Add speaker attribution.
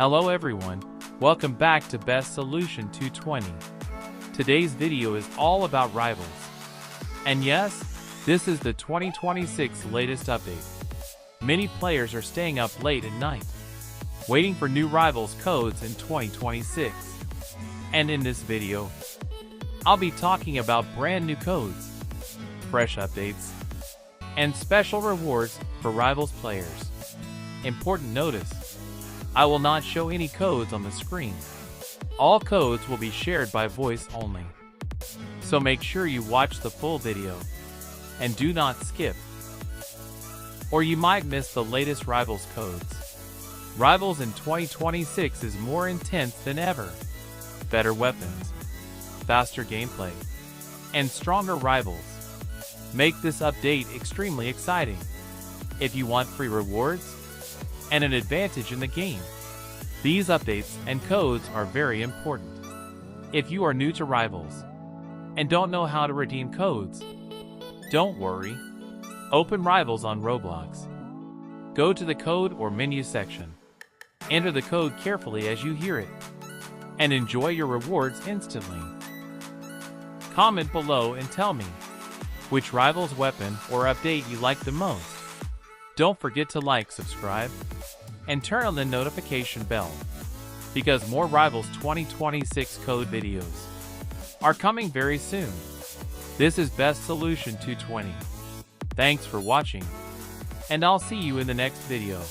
Speaker 1: Hello everyone, welcome back to Best Solution 220. Today's video is all about Rivals. And yes, this is the 2026 latest update. Many players are staying up late at night, waiting for new Rivals codes in 2026. And in this video, I'll be talking about brand new codes, fresh updates, and special rewards for Rivals players. Important notice: I will not show any codes on the screen. All codes will be shared by voice only. So make sure you watch the full video and do not skip, or you might miss the latest Rivals codes. Rivals in 2026 is more intense than ever. Better weapons, faster gameplay, and stronger Rivals make this update extremely exciting. If you want free rewards and an advantage in the game, these updates and codes are very important. If you are new to Rivals and don't know how to redeem codes, don't worry. Open Rivals on Roblox. Go to the code or menu section. Enter the code carefully as you hear it, and enjoy your rewards instantly. Comment below and tell me which Rivals weapon or update you like the most. Don't forget to like, subscribe, and turn on the notification bell, because more Rivals 2026 code videos are coming very soon. This is Best Solution 220. Thanks for watching, and I'll see you in the next video.